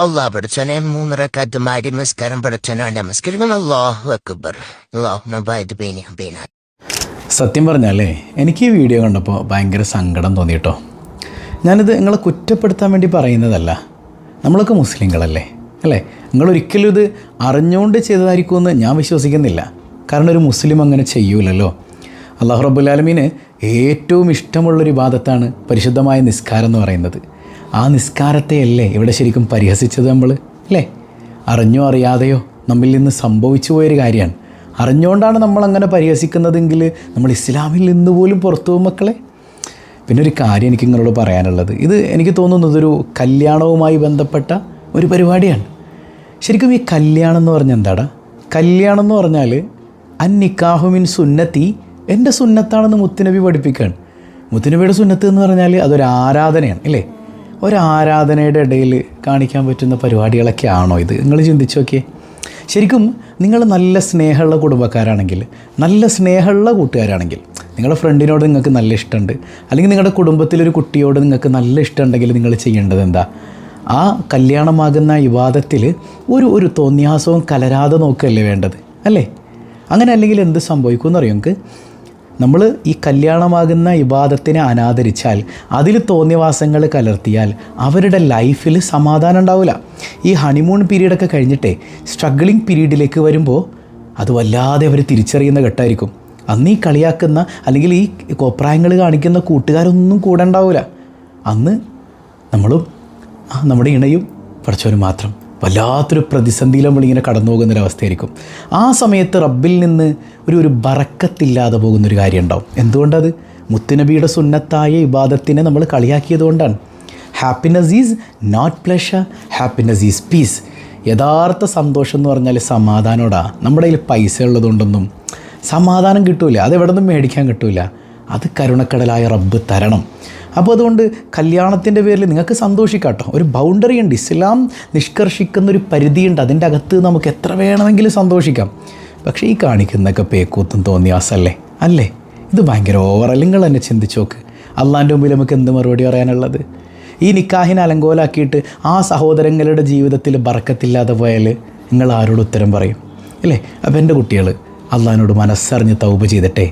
അള്ളാഹ് പഠിച്ചോനെ 3 റക്അത്ത് മാറ്റി നിസ്കാരം പഠിച്ചോനെ നമസ്കരിക്കണം. അല്ലാഹു അക്ബർ. അല്ലാഹുമ്മ ബാരിക് ബൈനി വബൈന. സത്യം പറഞ്ഞാലേ എനിക്ക് ഈ വീഡിയോ കണ്ടപ്പോൾ ഭയങ്കര സങ്കടം തോന്നി കേട്ടോ. ഞാനിത് നിങ്ങളെ കുറ്റപ്പെടുത്താൻ വേണ്ടി പറയുന്നതല്ല. നമ്മളൊക്കെ മുസ്ലിങ്ങളല്ലേ അല്ലേ? നിങ്ങളൊരിക്കലും ഇത് അറിഞ്ഞുകൊണ്ട് ചെയ്തതായിരിക്കുമെന്ന് ഞാൻ വിശ്വസിക്കുന്നില്ല. കാരണം ഒരു മുസ്ലിം അങ്ങനെ ചെയ്യൂലല്ലോ. അല്ലാഹു റബ്ബുൽ ആലമീന് ഏറ്റവും ഇഷ്ടമുള്ളൊരു ഇബാദത്താണ് പരിശുദ്ധമായ നിസ്കാരം എന്ന് പറയുന്നത്. ആ നിസ്കാരത്തെയല്ലേ ഇവിടെ ശരിക്കും പരിഹസിച്ചത് നമ്മൾ അല്ലേ? അറിഞ്ഞോ അറിയാതെയോ നമ്മിൽ നിന്ന് സംഭവിച്ചു പോയൊരു കാര്യമാണ്. അറിഞ്ഞുകൊണ്ടാണ് നമ്മളങ്ങനെ പരിഹസിക്കുന്നതെങ്കിൽ നമ്മൾ ഇസ്ലാമിൽ നിന്ന് പോലും പുറത്തു പോകും മക്കളെ. പിന്നെ ഒരു കാര്യം എനിക്ക് നിങ്ങളോട് പറയാനുള്ളത്, ഇത് എനിക്ക് തോന്നുന്നത് ഒരു കല്യാണവുമായി ബന്ധപ്പെട്ട ഒരു പരിപാടിയാണ്. ശരിക്കും ഈ കല്യാണം എന്ന് പറഞ്ഞാൽ എന്താടാ? കല്യാണം എന്ന് പറഞ്ഞാൽ അന്നിക്കാഹു മിൻ സുന്നത്തി, എൻ്റെ സുന്നത്താണെന്ന് മുത്തുനബി പഠിപ്പിക്കുകയാണ്. മുത്തുനബിയുടെ സുന്നത്ത് എന്ന് പറഞ്ഞാൽ അതൊരു ആരാധനയാണ് അല്ലേ? ഒരാരാധനയുടെ ഇടയിൽ കാണിക്കാൻ പറ്റുന്ന പരിപാടികളൊക്കെ ആണോ ഇത്? നിങ്ങൾ ചിന്തിച്ച് നോക്കിയേ. ശരിക്കും നിങ്ങൾ നല്ല സ്നേഹമുള്ള കുടുംബക്കാരാണെങ്കിൽ, നല്ല സ്നേഹമുള്ള കൂട്ടുകാരാണെങ്കിൽ, നിങ്ങളുടെ ഫ്രണ്ടിനോട് നിങ്ങൾക്ക് നല്ല ഇഷ്ടമുണ്ട്, അല്ലെങ്കിൽ നിങ്ങളുടെ കുടുംബത്തിലൊരു കുട്ടിയോട് നിങ്ങൾക്ക് നല്ല ഇഷ്ടമുണ്ടെങ്കിൽ നിങ്ങൾ ചെയ്യേണ്ടത് എന്താ? ആ കല്യാണമാകുന്ന ഇബാദത്തിൽ ഒരു തോന്നിയാസവും കലരാതെ നോക്കുകയല്ലേ വേണ്ടത് അല്ലേ? അങ്ങനെ അല്ലെങ്കിൽ എന്ത് സംഭവിക്കുമെന്ന് അറിയാം നിങ്ങൾക്ക്? നമ്മൾ ഈ കല്യാണമാകുന്ന ഇബാദത്തിനെ അനാദരിച്ചാൽ, അതിൽ തോന്നിവാസങ്ങൾ കലർത്തിയാൽ അവരുടെ ലൈഫിൽ സമാധാനം ഉണ്ടാവില്ല. ഈ ഹണിമൂൺ പീരീഡൊക്കെ കഴിഞ്ഞിട്ടേ സ്ട്രഗ്ലിംഗ് പീരീഡിലേക്ക് വരുമ്പോൾ അത് വല്ലാതെ അവർ തിരിച്ചറിയുന്ന ഘട്ടമായിരിക്കും. അന്ന് ഈ കളിയാക്കുന്ന അല്ലെങ്കിൽ ഈ കോപ്രായങ്ങൾ കാണിക്കുന്ന കൂട്ടുകാരൊന്നും കൂടെ ഉണ്ടാവില്ല. അന്ന് നമ്മളും നമ്മുടെ ഇണയും പഠിച്ചവരും മാത്രം വല്ലാത്തൊരു പ്രതിസന്ധിയിൽ നമ്മളിങ്ങനെ കടന്നു പോകുന്നൊരവസ്ഥയായിരിക്കും. ആ സമയത്ത് റബ്ബിൽ നിന്ന് ഒരു ബറക്കത്തില്ലാതെ പോകുന്നൊരു കാര്യം ഉണ്ടാവും. എന്തുകൊണ്ടത്? മുത്തുനബിയുടെ സുന്നത്തായ ഇബാദത്തിനെ നമ്മൾ കളിയാക്കിയത് കൊണ്ടാണ്. Happiness is not pleasure, happiness is peace. യഥാർത്ഥ സന്തോഷം എന്ന് പറഞ്ഞാൽ സമാധാനോടാണ്. നമ്മുടെ കയ്യിൽ പൈസ ഉള്ളതുകൊണ്ടൊന്നും സമാധാനം കിട്ടൂല, അതെവിടെ നിന്നും മേടിക്കാൻ കിട്ടൂല. അത് കരുണക്കടലായ റബ്ബ് തരണം. അപ്പോൾ അതുകൊണ്ട് കല്യാണത്തിൻ്റെ പേരിൽ നിങ്ങൾക്ക് സന്തോഷിക്കാം കേട്ടോ. ഒരു ബൗണ്ടറി ഉണ്ട്, ഇസ്ലാം നിഷ്കർഷിക്കുന്നൊരു പരിധിയുണ്ട്. അതിൻ്റെ അകത്ത് നമുക്ക് എത്ര വേണമെങ്കിലും സന്തോഷിക്കാം. പക്ഷേ ഈ കാണിക്കുന്നതൊക്കെ പേക്കൂത്തും തോന്നിയാസല്ലേ അല്ലേ? ഇത് ഭയങ്കര ഓവറല്ല. നിങ്ങൾ തന്നെ ചിന്തിച്ച് നോക്ക്. അള്ളാൻ്റെ മുമ്പിൽ നമുക്ക് എന്ത് മറുപടി പറയാനുള്ളത്? ഈ നിക്കാഹിനെ അലങ്കോലാക്കിയിട്ട് ആ സഹോദരങ്ങളുടെ ജീവിതത്തിൽ ബറക്കത്തില്ലാതെ പോയാൽ നിങ്ങൾ ആരോട് ഉത്തരം പറയും അല്ലേ? അപ്പോൾ എൻ്റെ കുട്ടികൾ അള്ളാഹിനോട് മനസ്സറിഞ്ഞ് തൗബ ചെയ്തിട്ടെ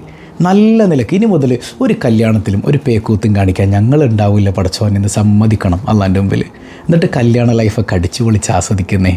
നല്ല നിലയ്ക്ക് ഇനി മുതൽ ഒരു കല്യാണത്തിലും ഒരു പേക്കൂത്തും കാണിക്കാൻ ഞങ്ങളുണ്ടാവില്ല പടച്ചോൻ എന്ന് സമ്മതിക്കണം അള്ളാൻ്റെ മുമ്പിൽ. എന്നിട്ട് കല്യാണ ലൈഫൊക്കെ അടിച്ചു പൊളിച്ച് ആസ്വദിക്കുന്നേ.